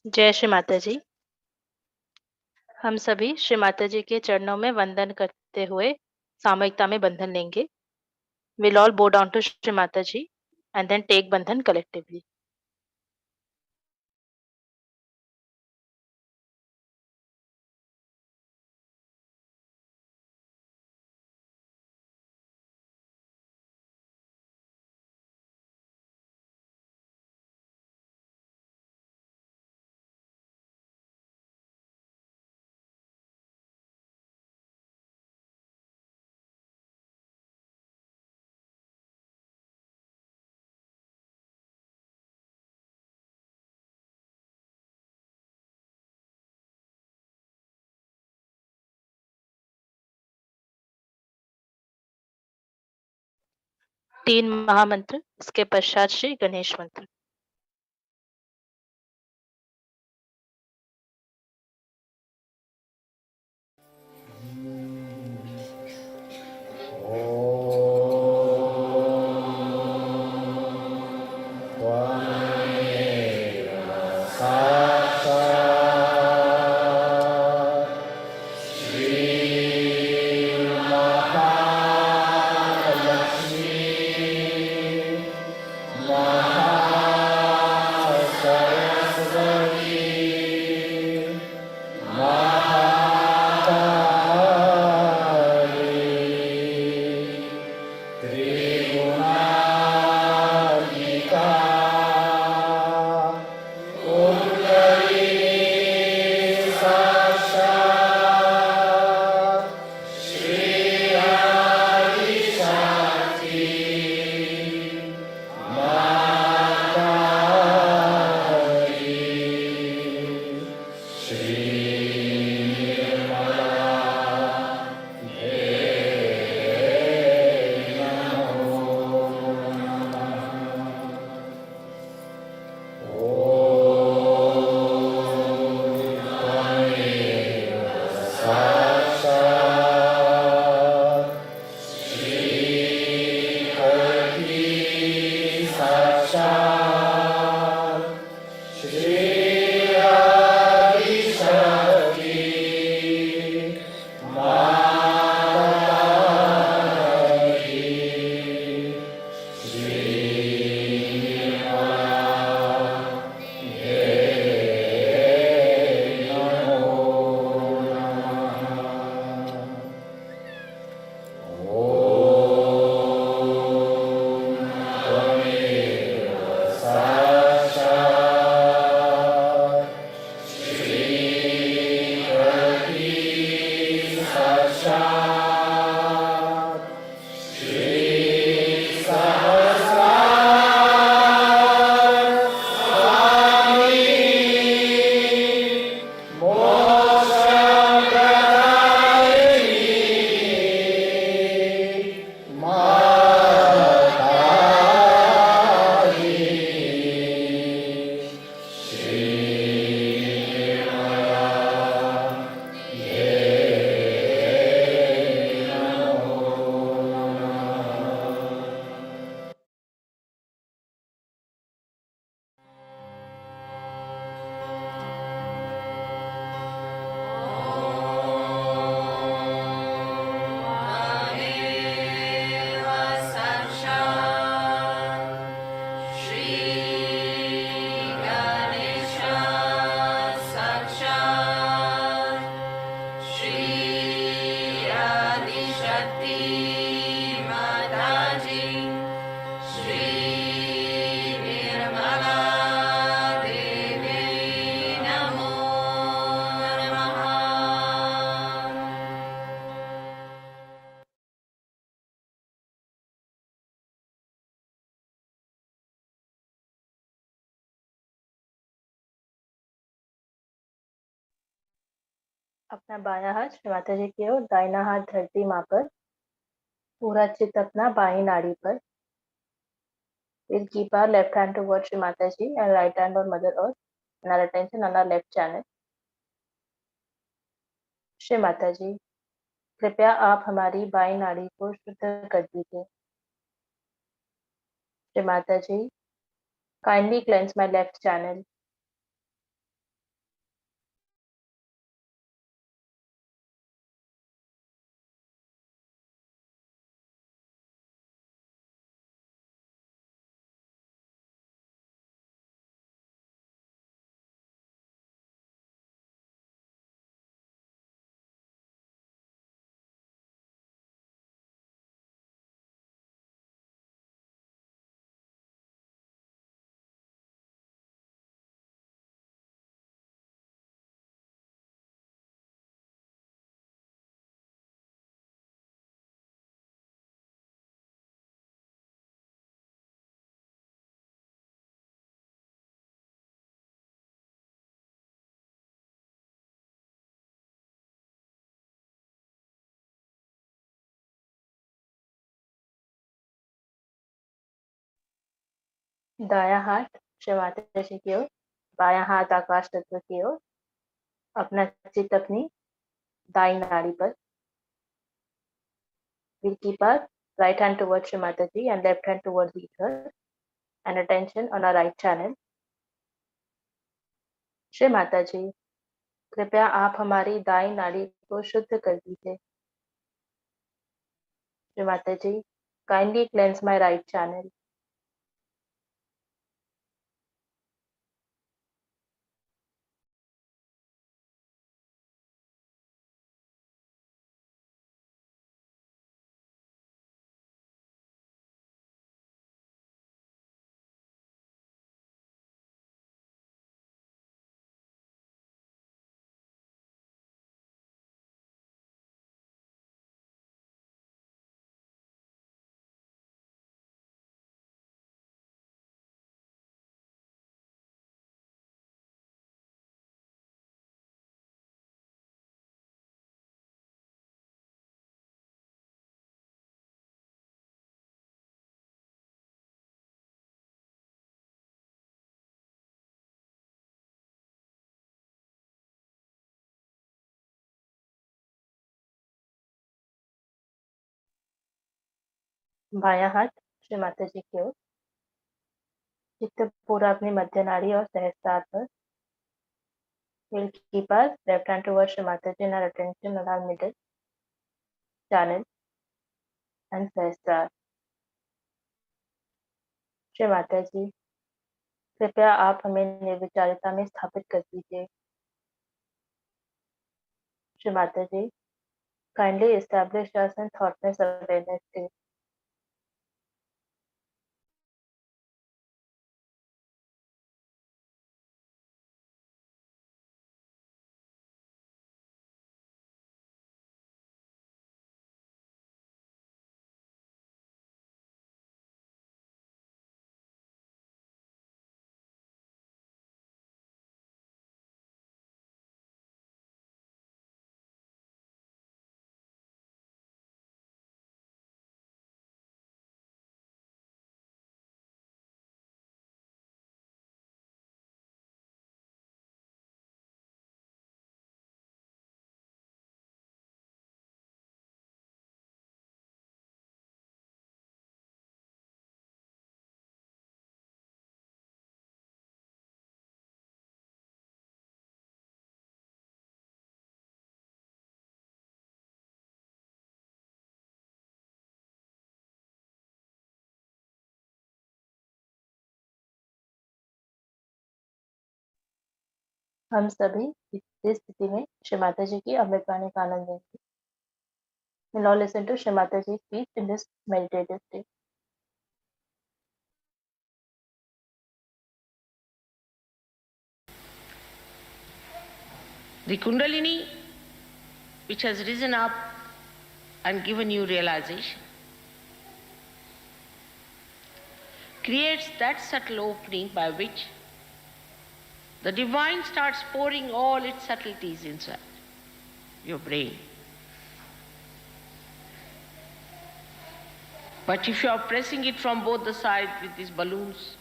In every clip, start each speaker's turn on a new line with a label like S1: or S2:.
S1: जय श्री माता जी। हम सभी श्री माता जी के चरणों में वंदन करते हुए सामूहिकता में बंधन लेंगे। We'll all bow down to Shri Mata Ji and then take bandhan collectively. 3 महामंत्र, इसके पश्चात श्री गणेश मंत्र। अपना बायां हाथ श्री माता जी की ओर, दाहिना हाथ धरती माँ पर, पूरा चित्त अपना बाई नाड़ी पर। We'll keep our left hand towards Shri Mata Ji and right hand on Mother Earth and our attention on our left channel. Shri Mata जी, कृपया आप हमारी बाई नाड़ी को शुद्ध कर दीजिए। श्री माता जी, kindly cleanse my left channel. दायां हाथ श्री माता जी की ओर, बायां हाथ आकाश तत्व की ओर, अपना चित्त अपनी दाई नाड़ी पर। We'll keep our right hand towards Shri Mataji and left hand towards the ether and attention on our right channel. Shri Mata जी, कृपया आप हमारी दाई नाड़ी को शुद्ध कर दीजिए। श्री माता जी, kindly cleanse my right channel. बायां हाथ श्री माता जी की ओर, चित्त पूरा अपनी मध्य नाड़ी और सहस्त्रार पर। We'll keep our left hand towards Shri Mataji and our attention on our middle channel and सहस्त्रार। Shri Mata जी, कृपया आप हमें निर्विचारिता में स्थापित कर दीजिए। श्री माता जी, kindly establish us in thoughtless awareness state. हम सभी इस स्थिति में श्री माता जी की अमृतवाणी का आनंद लेंगे। Now listen to Shri Mataji's speech in this meditative state.
S2: The Kundalini, which has risen up and given you realization, creates that subtle opening by which the divine starts pouring all its subtleties inside your brain. But if you are pressing it from both the sides with these balloons,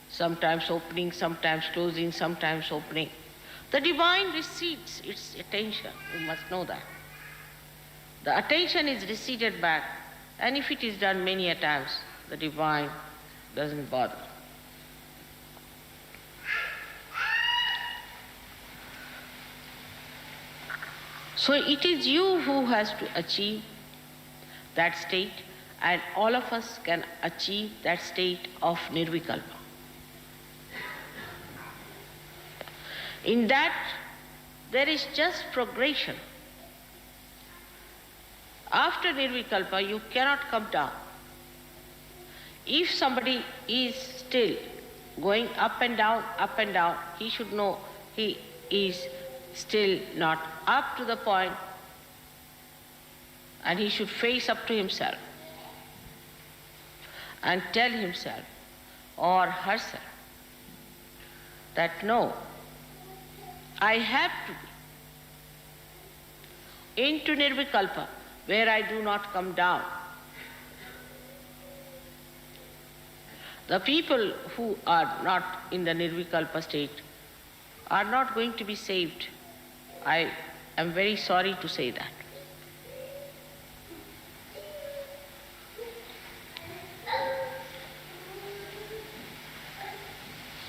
S2: sometimes opening, sometimes closing, sometimes opening, the divine recedes its attention. You must know that. The attention is receded back, and if it is done many a times, the divine doesn't bother. So it is you who has to achieve that state, and all of us can achieve that state of nirvikalpa. In that, there is just progression. After nirvikalpa, you cannot come down. If somebody is still going up and down, he should know he is still not up to the point, and he should face up to himself and tell himself or herself that no, I have to be into nirvikalpa where I do not come down. The people who are not in the Nirvikalpa state are not going to be saved. I am very sorry to say that.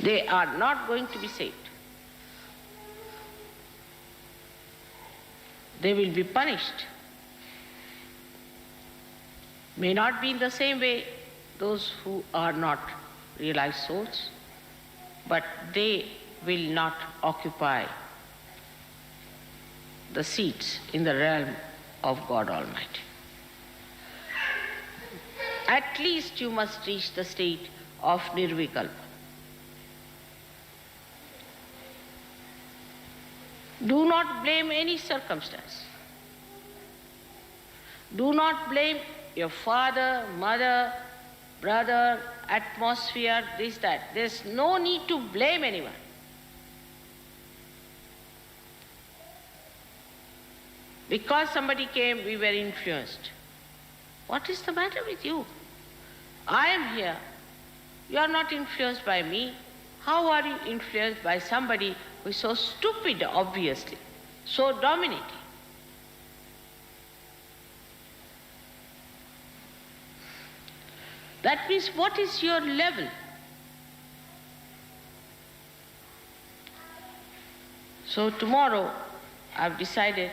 S2: They are not going to be saved. They will be punished. May not be in the same way those who are not realized souls, but they will not occupy the seats in the realm of God Almighty. At least you must reach the state of Nirvikalpa. Do not blame any circumstance. Do not blame your father, mother, brother, atmosphere, this, that. There's no need to blame anyone. Because somebody came, we were influenced. What is the matter with you? I am here. You are not influenced by me. How are you influenced by somebody who is so stupid, obviously, so dominating? That means, what is your level? So tomorrow I've decided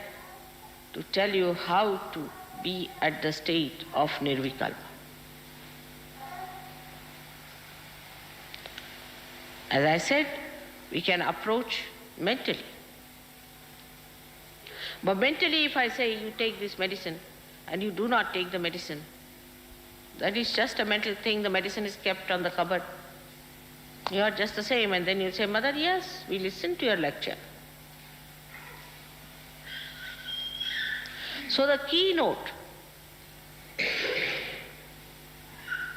S2: to tell you how to be at the state of Nirvikalpa. As I said, we can approach mentally. But mentally, if I say you take this medicine and you do not take the medicine, that is just a mental thing. The medicine is kept on the cupboard. You are just the same. And then you say, Mother, yes, we listened to your lecture. So the keynote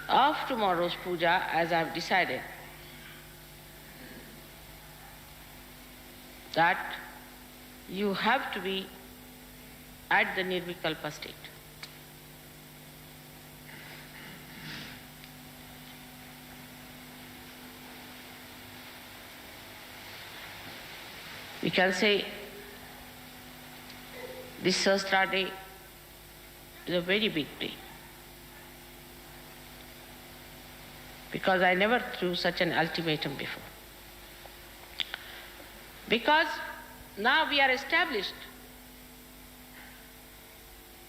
S2: of tomorrow's puja, as I have decided, that you have to be at the Nirvikalpa state. We can say this Sahasrara day is a very big day, because I never threw such an ultimatum before. Because now we are established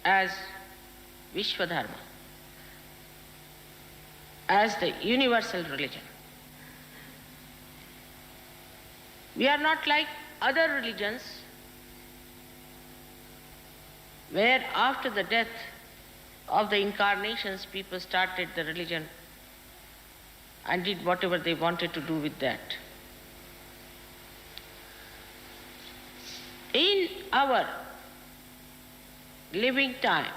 S2: as Vishwadharma, as the universal religion. We are not like other religions where after the death of the incarnations people started the religion and did whatever they wanted to do with that. In our living time,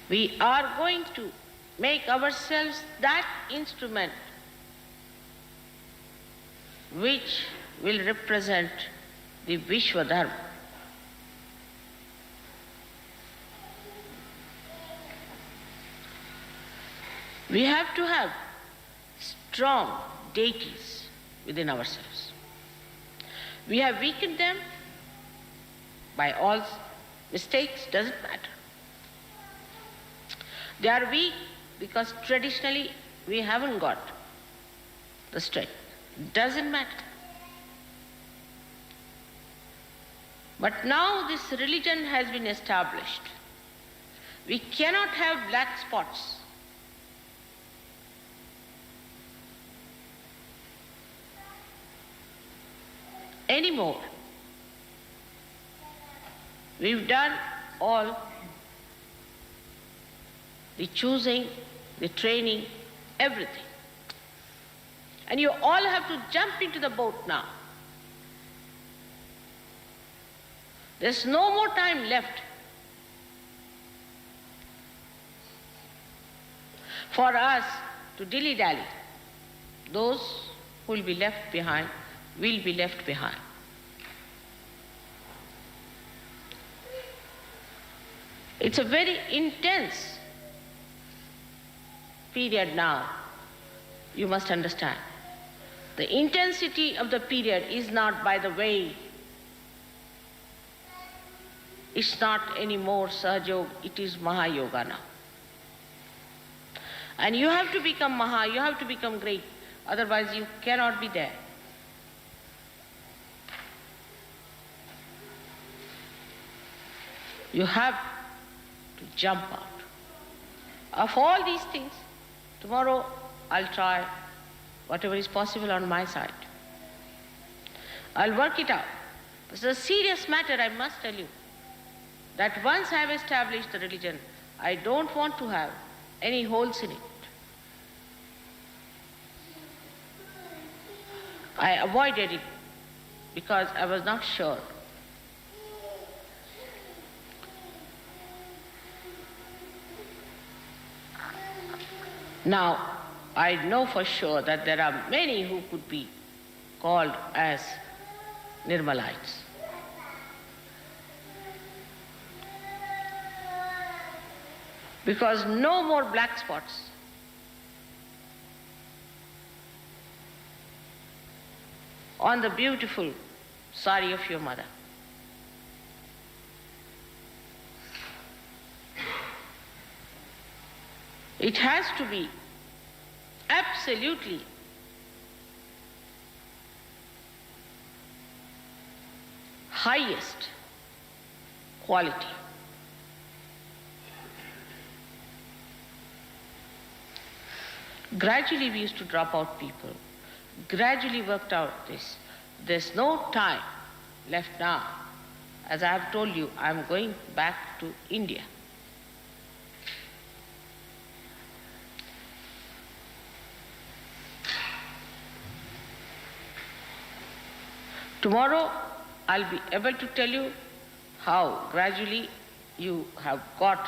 S2: we are going to make ourselves that instrument which will represent the Vishwadharma. We have to have strong deities within ourselves. We have weakened them by all mistakes, doesn't matter. They are weak because traditionally we haven't got the strength. Doesn't matter. But now this religion has been established. We cannot have black spots. Anymore. We've done all the choosing, the training, everything. And you all have to jump into the boat now. There's no more time left for us to dilly-dally. Those who will be left behind will be left behind. It's a very intense period now, you must understand. The intensity of the period is not by the way. It's not anymore Sahaja, it is Mahayoga now. And you have to become Maha, you have to become great, otherwise you cannot be there. You have to jump out. Of all these things, tomorrow I'll try whatever is possible on my side. I'll work it out. This is a serious matter, I must tell you, that once I have established the religion, I don't want to have any holes in it. I avoided it because I was not sure. Now, I know for sure that there are many who could be called as Nirmalites. Because no more black spots. On the beautiful sari of your mother. It has to be absolutely highest quality. Gradually we used to drop out people. Gradually worked out this. There's no time left now. As I have told you, I'm going back to India. Tomorrow I'll be able to tell you how gradually you have got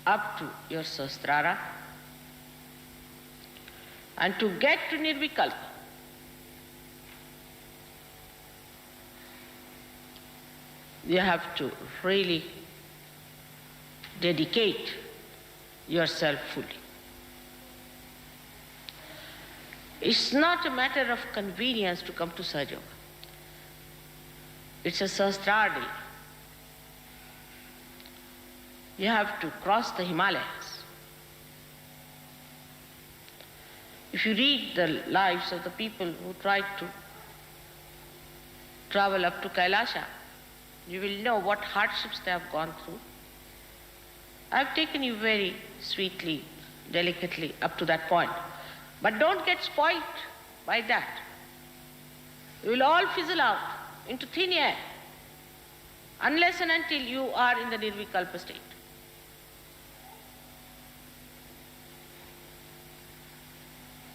S2: up to your Sahasrara, and to get to Nirvikalpa. You have to really dedicate yourself fully. It's not a matter of convenience to come to Sahaja. It's a Sahasrara day. You have to cross the Himalayas. If you read the lives of the people who tried to travel up to Kailasha, you will know what hardships they have gone through. I have taken you very sweetly, delicately up to that point. But don't get spoiled by that. You will all fizzle out into thin air unless and until you are in the Nirvikalpa state.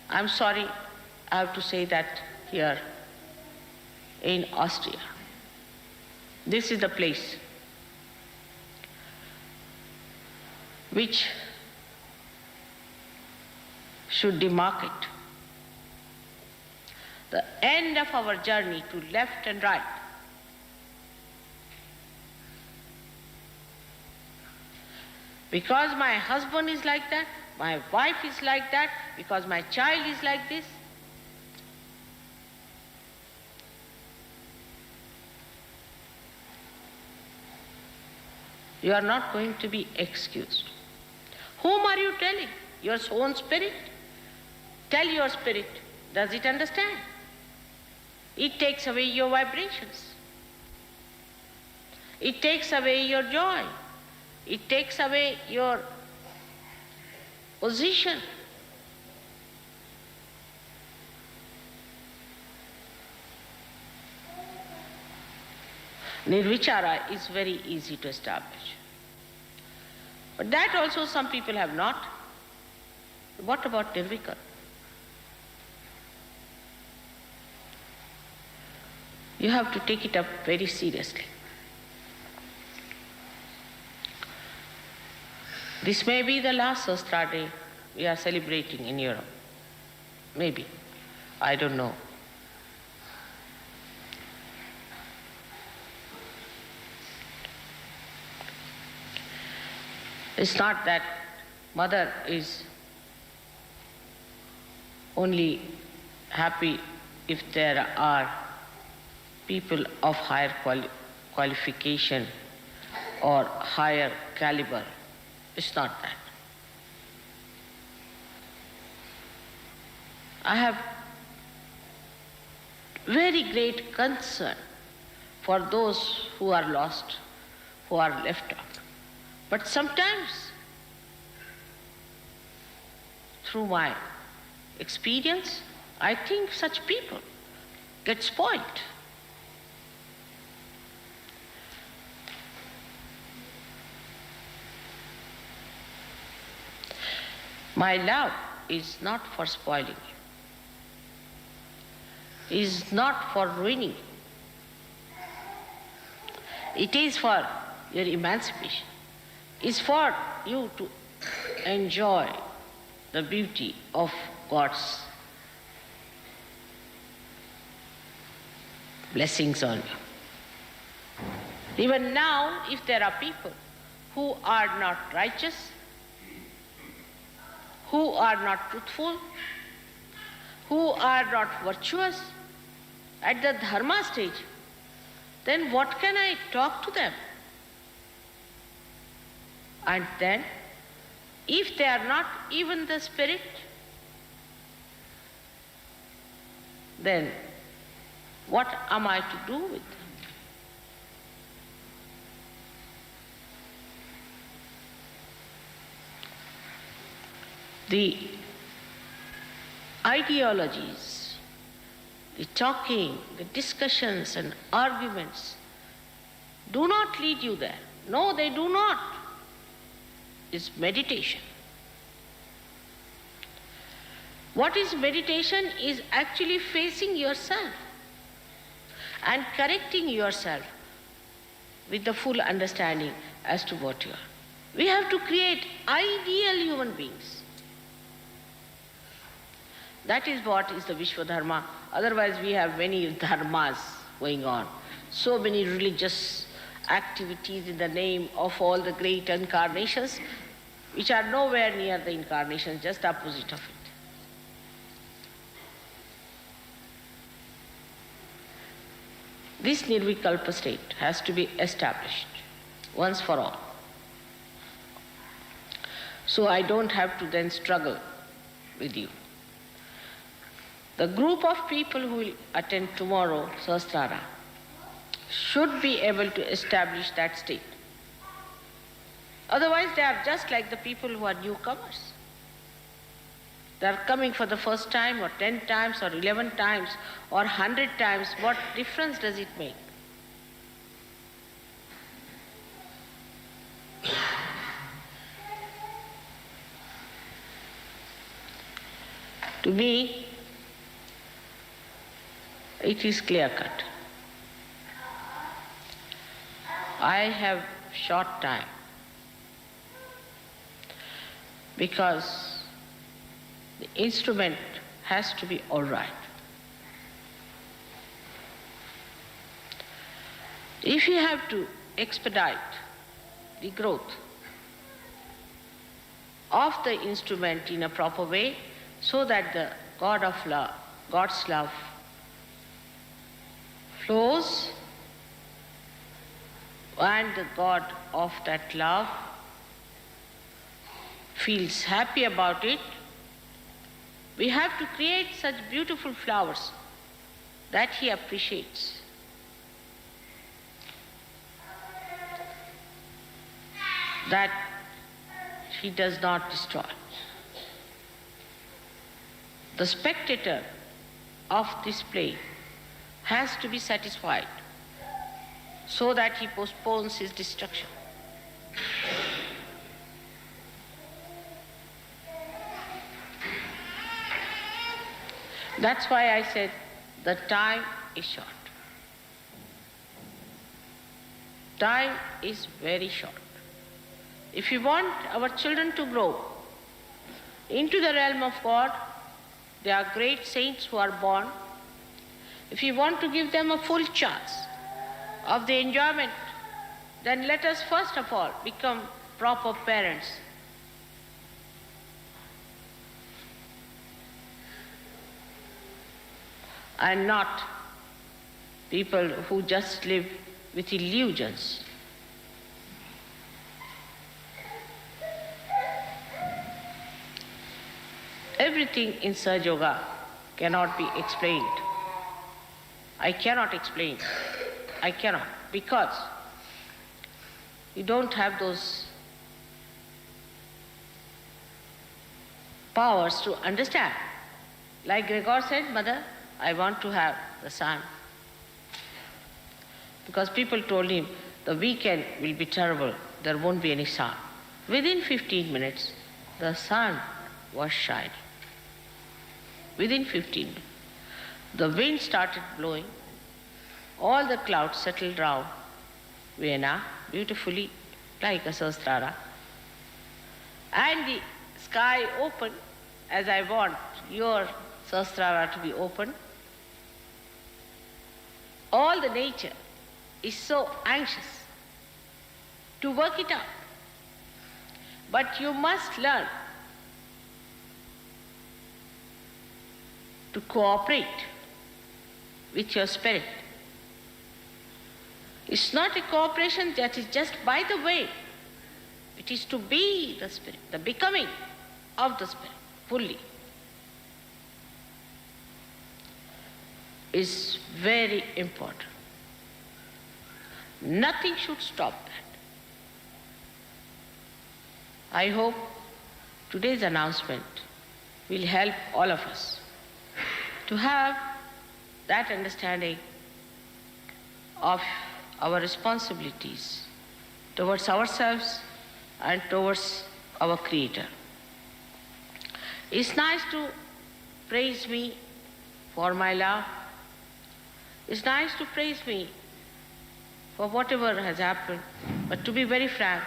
S2: I'm sorry, I have to say that here in Austria. This is the place which should demarcate the end of our journey to left and right. Because my husband is like that, my wife is like that, because my child is like this. You are not going to be excused. Whom are you telling? Your own spirit? Tell your spirit, does it understand? It takes away your vibrations. It takes away your joy. It takes away your position. Nirvichara is very easy to establish. But that also some people have not. What about Nirvikalpa? You have to take it up very seriously. This may be the last Sahasrara day we are celebrating in Europe. Maybe. I don't know. It's not that mother is only happy if there are people of higher qualification or higher caliber. It's not that. I have very great concern for those who are lost, who are left out. But sometimes, through my experience, I think such people get spoiled. My love is not for spoiling you, is not for ruining you. It is for your emancipation. It's for you to enjoy the beauty of God's blessings on you. Even now, if there are people who are not righteous, who are not truthful, who are not virtuous at the dharma stage, then what can I talk to them? And then, if they are not even the spirit, then what am I to do with them? The ideologies, the talking, the discussions and arguments do not lead you there. No, they do not. It's meditation. What is meditation is actually facing yourself and correcting yourself with the full understanding as to what you are. We have to create ideal human beings. That is what is the Vishwa Dharma. Otherwise we have many dharmas going on. So many religious activities in the name of all the great incarnations, which are nowhere near the incarnations, just the opposite of it. This nirvikalpa state has to be established once for all. So I don't have to then struggle with you. The group of people who will attend tomorrow, Sahasrara, should be able to establish that state. Otherwise, they are just like the people who are newcomers. They are coming for the first time, or 10 times, or 11 times, or 100 times. What difference does it make? To me, it is clear-cut. I have short time because the instrument has to be all right. If you have to expedite the growth of the instrument in a proper way so that the God of love, God's love flows, and the God of that love feels happy about it, we have to create such beautiful flowers that he appreciates. That he does not destroy. The spectator of this play has to be satisfied so that he postpones his destruction. That's why I said the time is short. Time is very short. If we want our children to grow into the realm of God, there are great saints who are born. If we want to give them a full chance of the enjoyment, then let us first of all become proper parents. and not people who just live with illusions. Everything in Sahaja Yoga cannot be explained. I cannot explain. I cannot, because you don't have those powers to understand. Like Gregor said, Mother, I want to have the sun. Because people told him, the weekend will be terrible, there won't be any sun. Within 15 minutes, the sun was shining. Within 15 minutes. The wind started blowing, all the clouds settled round Vienna beautifully like a Sahasrara, and the sky opened as I want your Sahasrara to be open. All the nature is so anxious to work it out. But you must learn to cooperate with your spirit. It's not a cooperation that is just by the way. It is to be the spirit, the becoming of the spirit fully. Is very important. Nothing should stop that. I hope today's announcement will help all of us to have that understanding of our responsibilities towards ourselves and towards our Creator. It's nice to praise me for my love. It's nice to praise me for whatever has happened, but to be very frank,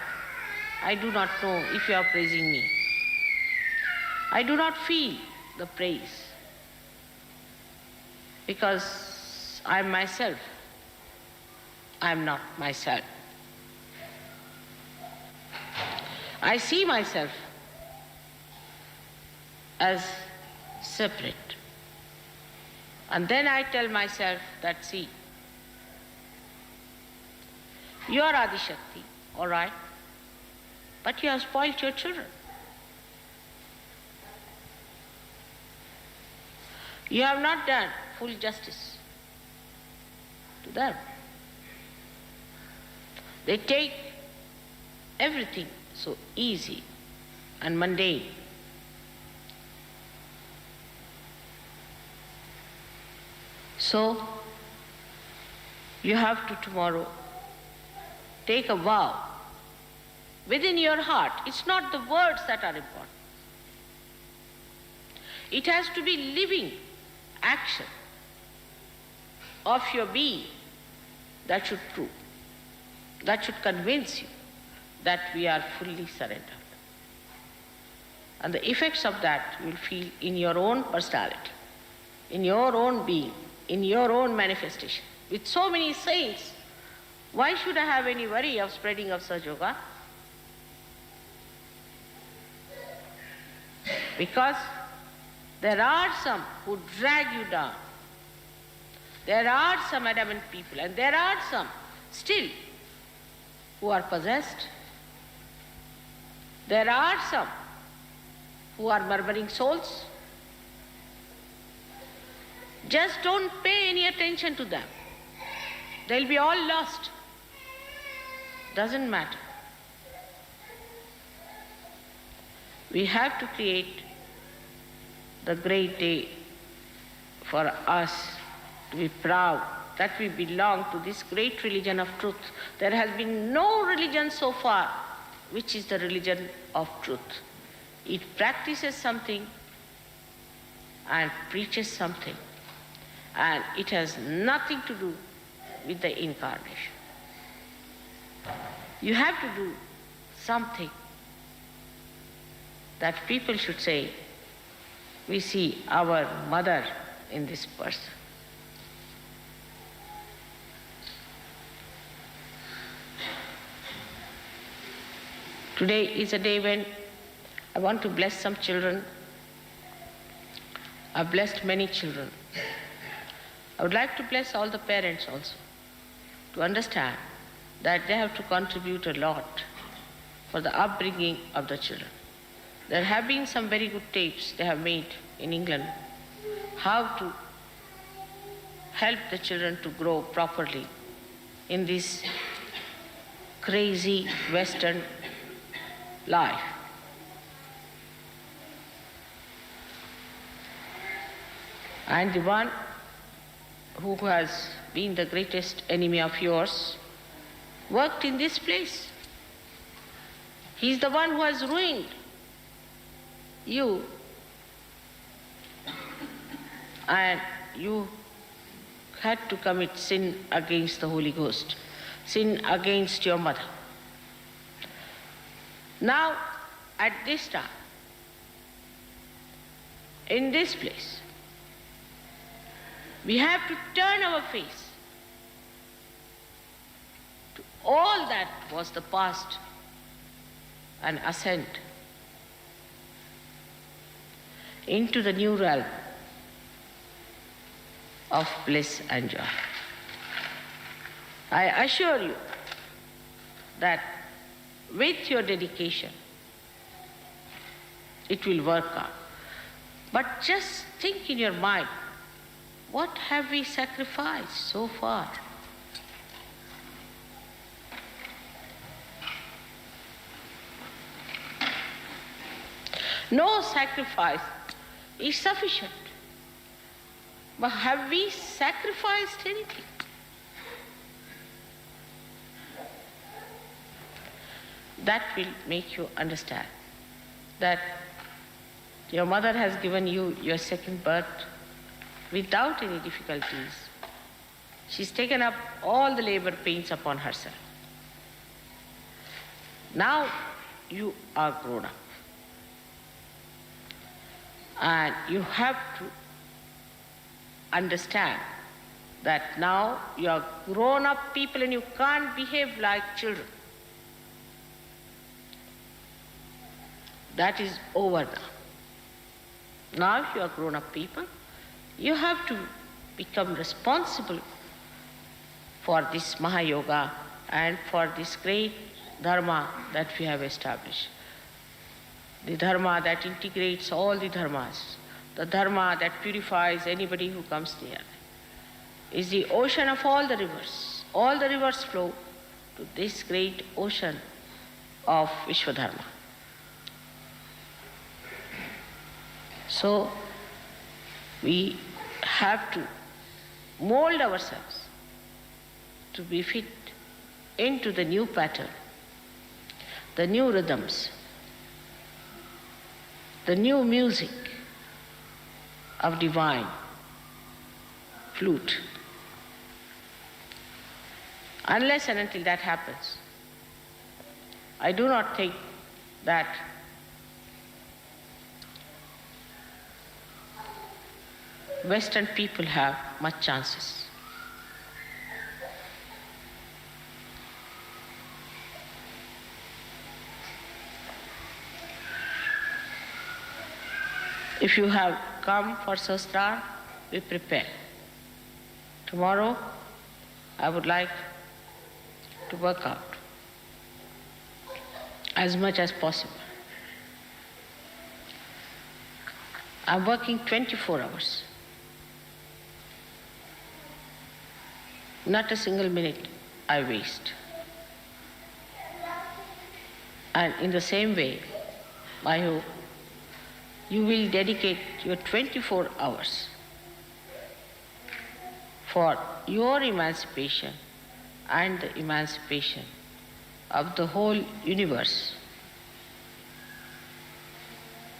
S2: I do not know if you are praising me. I do not feel the praise because I am myself. I am not myself. I see myself as separate. And then I tell myself that, see, you are Adi Shakti, all right, but you have spoiled your children. You have not done full justice to them. They take everything so easy and mundane. So, you have to tomorrow take a vow within your heart. It's not the words that are important. It has to be living action of your being that should prove, that should convince you that we are fully surrendered. And the effects of that you will feel in your own personality, in your own being, in your own manifestation. With so many saints, why should I have any worry of spreading of Sahaja Yoga? Because there are some who drag you down. There are some adamant people, and there are some still who are possessed. There are some who are murmuring souls. Just don't pay any attention to them. They'll be all lost. Doesn't matter. We have to create the great day for us to be proud that we belong to this great religion of truth. There has been no religion so far which is the religion of truth. It practices something and preaches something, and it has nothing to do with the incarnation. You have to do something that people should say, we see our mother in this person. Today is a day when I want to bless some children. I've blessed many children. I would like to bless all the parents also to understand that they have to contribute a lot for the upbringing of the children. There have been some very good tapes they have made in England, how to help the children to grow properly in this crazy Western life. And the one who has been the greatest enemy of yours worked in this place. He's the one who has ruined you, and you had to commit sin against the Holy Ghost, sin against your mother. Now, at this time, in this place, we have to turn our face to all that was the past and ascend into the new realm of bliss and joy. I assure you that with your dedication, it will work out. But just think in your mind, what have we sacrificed so far? No sacrifice is sufficient. But have we sacrificed anything? That will make you understand that your mother has given you your second birth without any difficulties. She's taken up all the labor pains upon herself. Now you are grown up. And you have to understand that now you are grown up people and you can't behave like children. That is over now. Now you are grown up people, you have to become responsible for this Mahayoga and for this great dharma that we have established. The dharma that integrates all the dharmas, the dharma that purifies anybody who comes near, is the ocean of all the rivers. All the rivers flow to this great ocean of Vishwadharma. So we have to mold ourselves to be fit into the new pattern, the new rhythms, the new music of divine flute. Unless and until that happens, I do not think that Western people have much chances. If you have come for Sahasrara, be prepared. Tomorrow, I would like to work out as much as possible. I'm working 24 hours. Not a single minute I waste. And in the same way, I hope you will dedicate your 24 hours for your emancipation and the emancipation of the whole universe.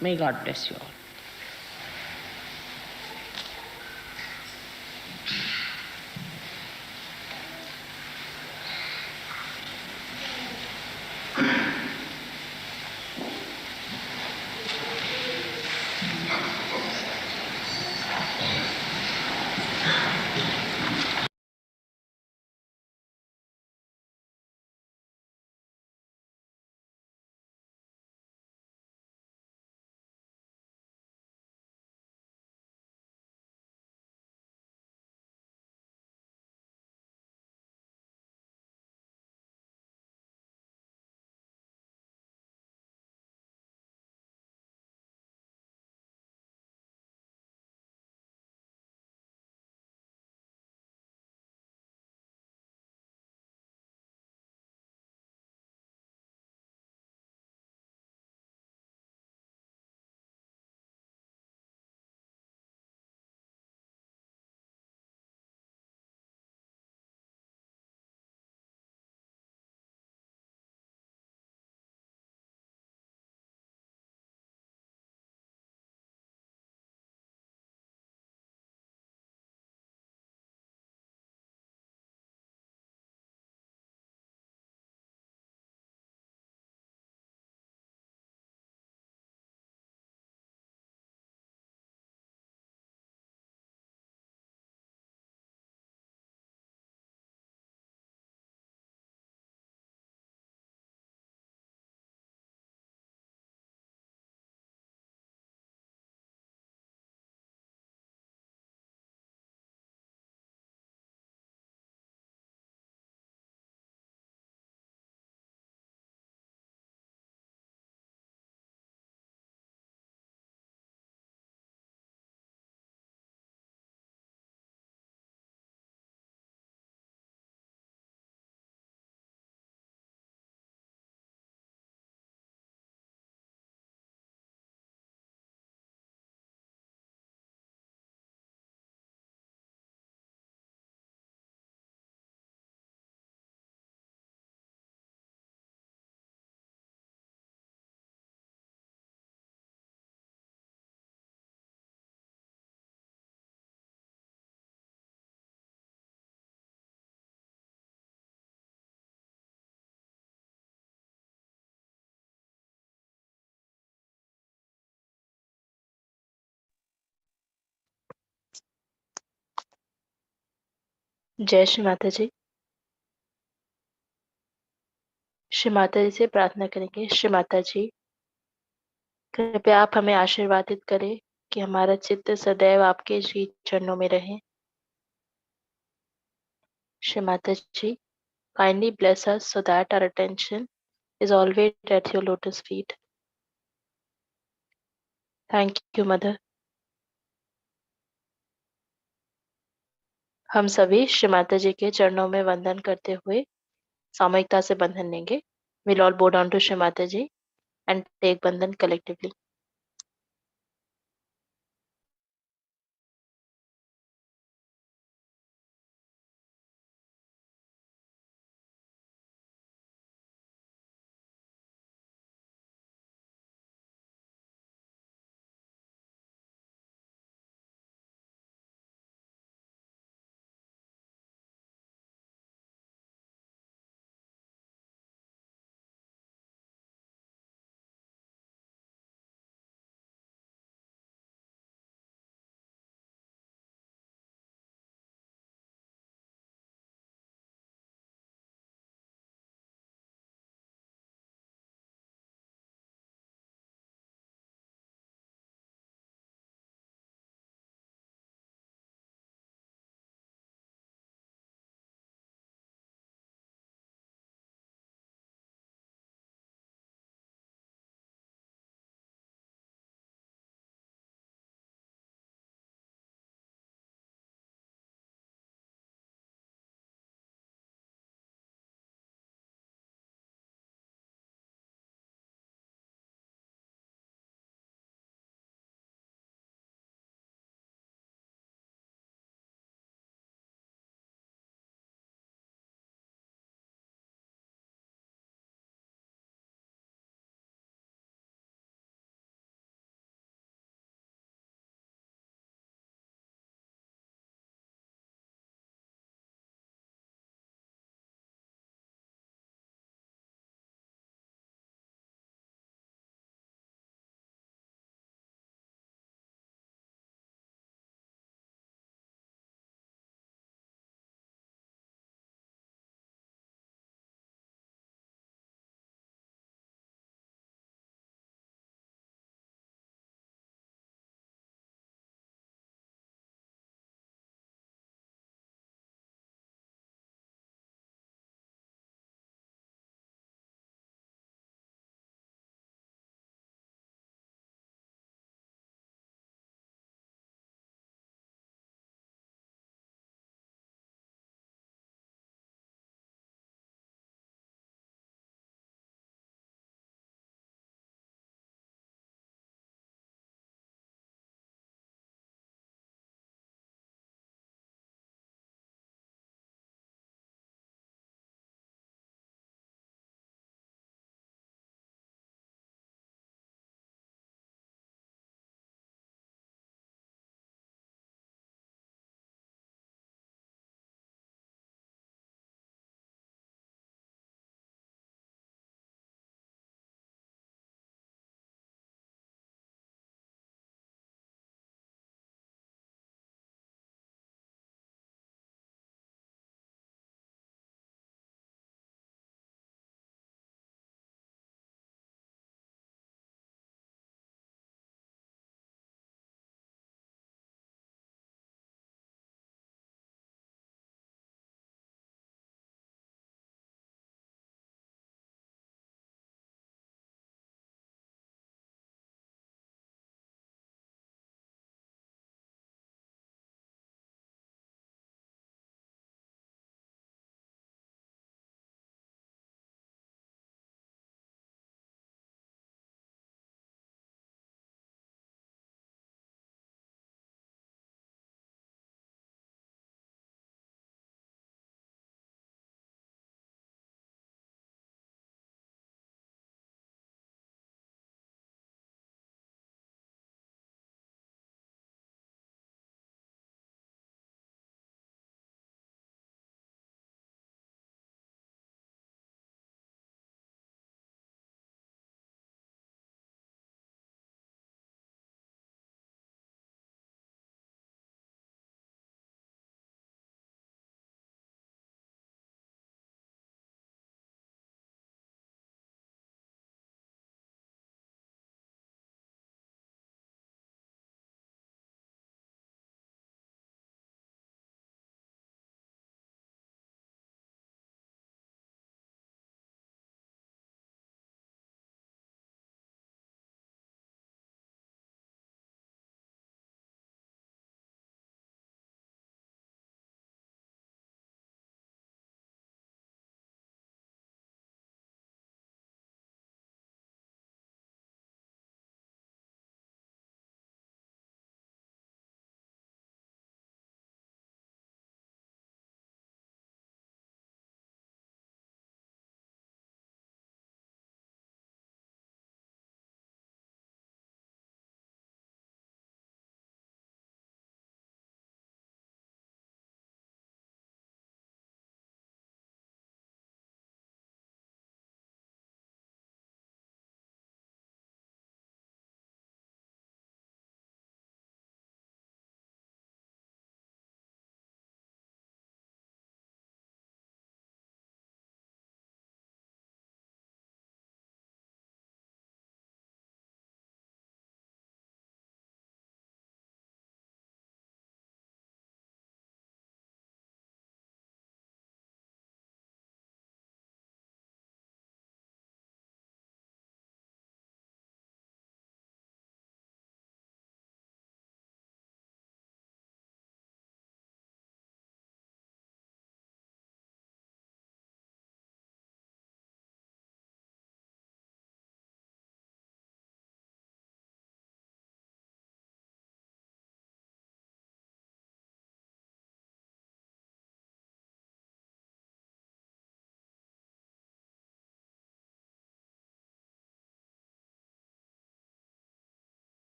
S2: May God bless you all.
S1: जय श्री माता जी। श्री माता जी से प्रार्थना करेंगे। श्री माता जी, कृपया आप हमें आशीर्वादित करें कि हमारा चित्त सदैव आपके श्री चरणों में रहे। श्री माता जी, kindly bless us so that our attention is always at your lotus feet. Thank you, Mother. हम सभी श्री माता जी के चरणों में वंदन करते हुए सामूहिकता से बंधन लेंगे। We'll all bow down to Shri Mata Ji and take बंधन collectively.